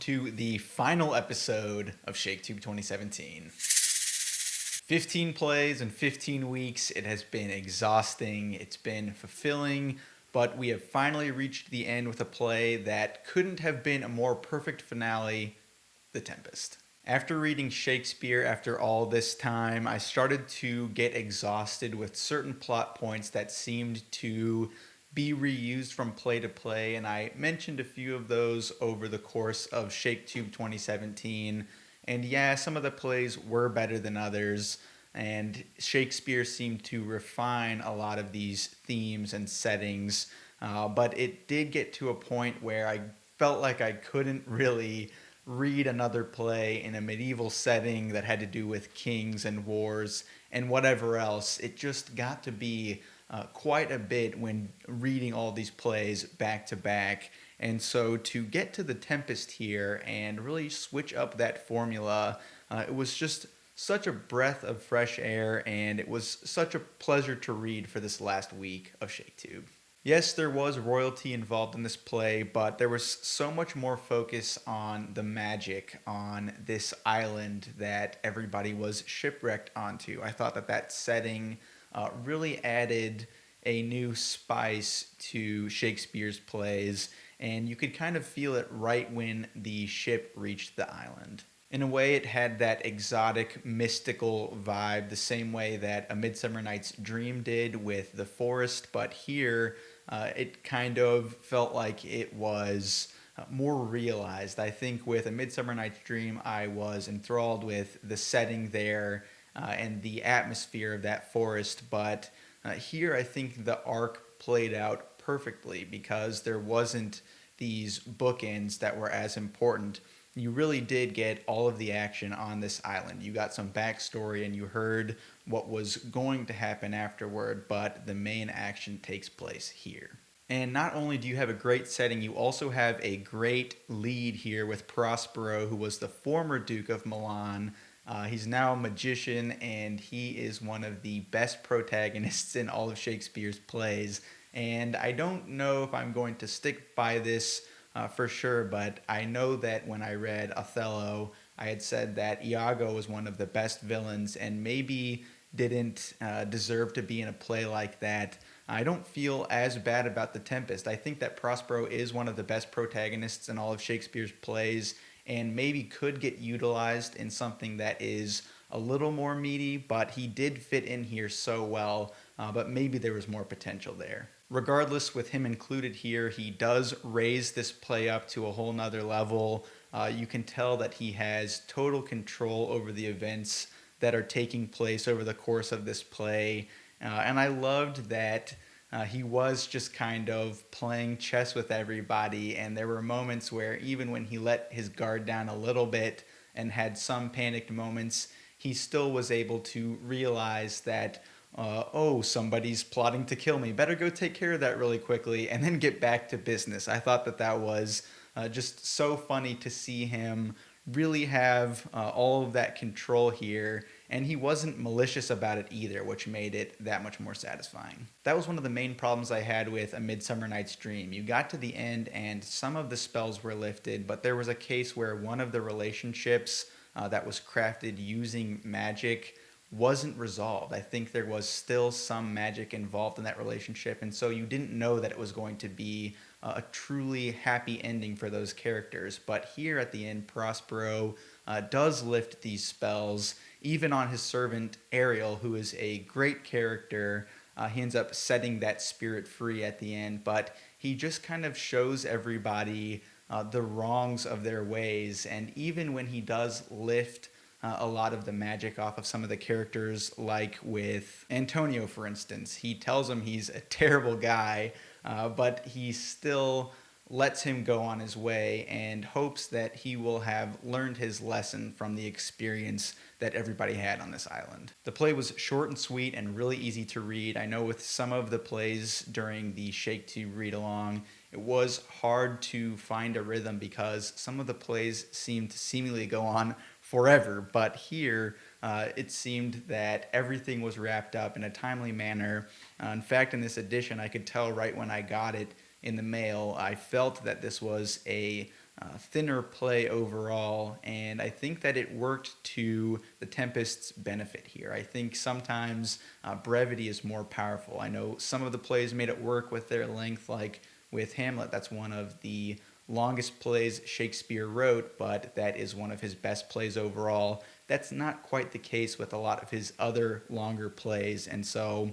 to the final episode of ShakeTube 2017. 15 plays in 15 weeks. It has been exhausting. It's been fulfilling, but we have finally reached the end with a play that couldn't have been a more perfect finale, The Tempest. After reading Shakespeare after all this time, I started to get exhausted with certain plot points that seemed to be reused from play to play, and I mentioned a few of those over the course of ShakeTube 2017. And yeah, some of the plays were better than others, and Shakespeare seemed to refine a lot of these themes and settings, but it did get to a point where I felt like I couldn't really read another play in a medieval setting that had to do with kings and wars and whatever else. It just got to be quite a bit when reading all these plays back to back. And so to get to The Tempest here and really switch up that formula, it was just such a breath of fresh air, and it was such a pleasure to read for this last week of ShakeTube. Yes, there was royalty involved in this play, but there was so much more focus on the magic on this island that everybody was shipwrecked onto. I thought that setting really added a new spice to Shakespeare's plays, and you could kind of feel it right when the ship reached the island. In a way, it had that exotic, mystical vibe, the same way that A Midsummer Night's Dream did with the forest, but here it kind of felt like it was more realized. I think with A Midsummer Night's Dream, I was enthralled with the setting there and the atmosphere of that forest, but here I think the arc played out perfectly because there wasn't these bookends that were as important. You really did get all of the action on this island. You got some backstory and you heard what was going to happen afterward, but the main action takes place here. And not only do you have a great setting, you also have a great lead here with Prospero, who was the former Duke of Milan. He's now a magician, and he is one of the best protagonists in all of Shakespeare's plays. And I don't know if I'm going to stick by this for sure, but I know that when I read Othello, I had said that Iago was one of the best villains and maybe didn't deserve to be in a play like that. I don't feel as bad about The Tempest. I think that Prospero is one of the best protagonists in all of Shakespeare's plays and maybe could get utilized in something that is a little more meaty, but he did fit in here so well, but maybe there was more potential there. Regardless, with him included here, he does raise this play up to a whole nother level. You can tell that he has total control over the events that are taking place over the course of this play. And I loved that he was just kind of playing chess with everybody, and there were moments where even when he let his guard down a little bit and had some panicked moments, he still was able to realize that somebody's plotting to kill me. Better go take care of that really quickly and then get back to business. I thought that was just so funny to see him really have all of that control here, and he wasn't malicious about it either, which made it that much more satisfying. That was one of the main problems I had with A Midsummer Night's Dream. You got to the end and some of the spells were lifted, but there was a case where one of the relationships that was crafted using magic wasn't resolved. I think there was still some magic involved in that relationship, and so you didn't know that it was going to be a truly happy ending for those characters. But here at the end, Prospero does lift these spells, even on his servant Ariel, who is a great character. He ends up setting that spirit free at the end, but he just kind of shows everybody the wrongs of their ways, and even when he does lift a lot of the magic off of some of the characters, like with Antonio, for instance. He tells him he's a terrible guy, but he still lets him go on his way and hopes that he will have learned his lesson from the experience that everybody had on this island. The play was short and sweet and really easy to read. I know with some of the plays during the ShakeTube read-along, it was hard to find a rhythm because some of the plays seemed to seemingly go on forever, but here it seemed that everything was wrapped up in a timely manner. In fact, in this edition, I could tell right when I got it in the mail, I felt that this was a thinner play overall, and I think that it worked to the Tempest's benefit here. I think sometimes brevity is more powerful. I know some of the plays made it work with their length, like with Hamlet. That's one of the longest plays Shakespeare wrote, but that is one of his best plays overall. That's not quite the case with a lot of his other longer plays, and so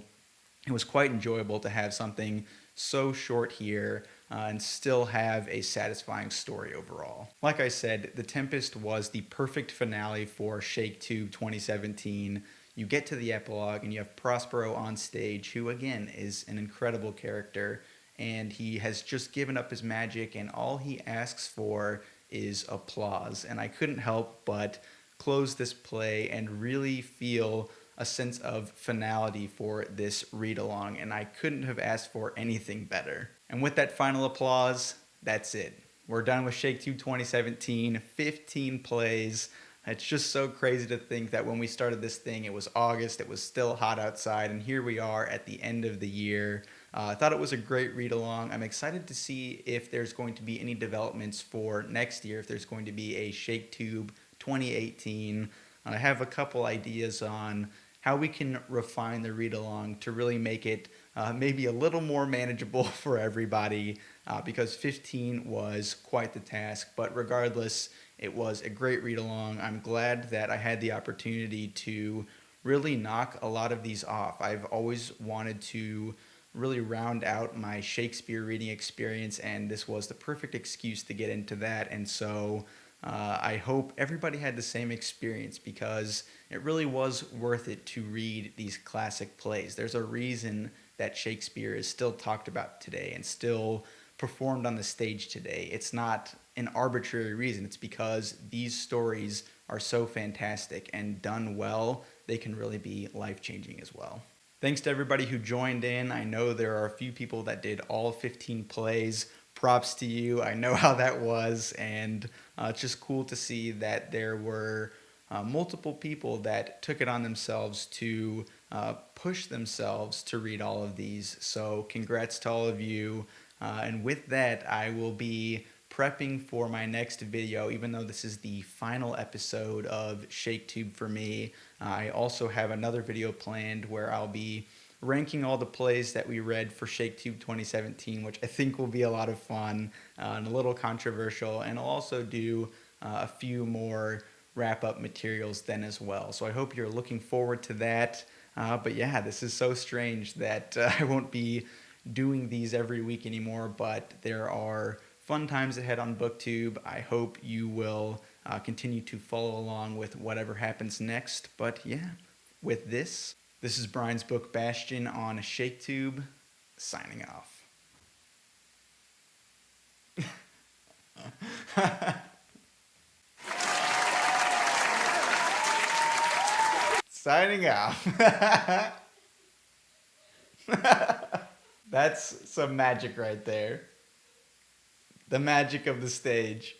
it was quite enjoyable to have something so short here and still have a satisfying story overall. Like I said, The Tempest was the perfect finale for ShakeTube 2017. You get to the epilogue and you have Prospero on stage, who again is an incredible character, and he has just given up his magic and all he asks for is applause. And I couldn't help but close this play and really feel a sense of finality for this read-along, and I couldn't have asked for anything better. And with that final applause, that's it. We're done with ShakeTube 2017, 15 plays. It's just so crazy to think that when we started this thing, it was August, it was still hot outside, and here we are at the end of the year. I thought it was a great read-along. I'm excited to see if there's going to be any developments for next year, if there's going to be a ShakeTube 2018. I have a couple ideas on how we can refine the read-along to really make it maybe a little more manageable for everybody, because 15 was quite the task. But regardless, it was a great read-along. I'm glad that I had the opportunity to really knock a lot of these off. I've always wanted to really round out my Shakespeare reading experience, and this was the perfect excuse to get into that. And so I hope everybody had the same experience, because it really was worth it to read these classic plays. There's a reason that Shakespeare is still talked about today and still performed on the stage today. It's not an arbitrary reason. It's because these stories are so fantastic, and done well, they can really be life-changing as well. Thanks to everybody who joined in. I know there are a few people that did all 15 plays. Props to you. I know how that was, and it's just cool to see that there were multiple people that took it on themselves to push themselves to read all of these. So congrats to all of you. And with that, I will be prepping for my next video. Even though this is the final episode of ShakeTube for me, I also have another video planned where I'll be ranking all the plays that we read for ShakeTube 2017, which I think will be a lot of fun and a little controversial. And I'll also do a few more wrap-up materials then as well. So I hope you're looking forward to that. But yeah, this is so strange that I won't be doing these every week anymore, but there are fun times ahead on BookTube. I hope you will continue to follow along with whatever happens next. But yeah, with this is Brian's Book Bastion on ShakeTube, signing off. Signing off. That's some magic right there. The magic of the stage.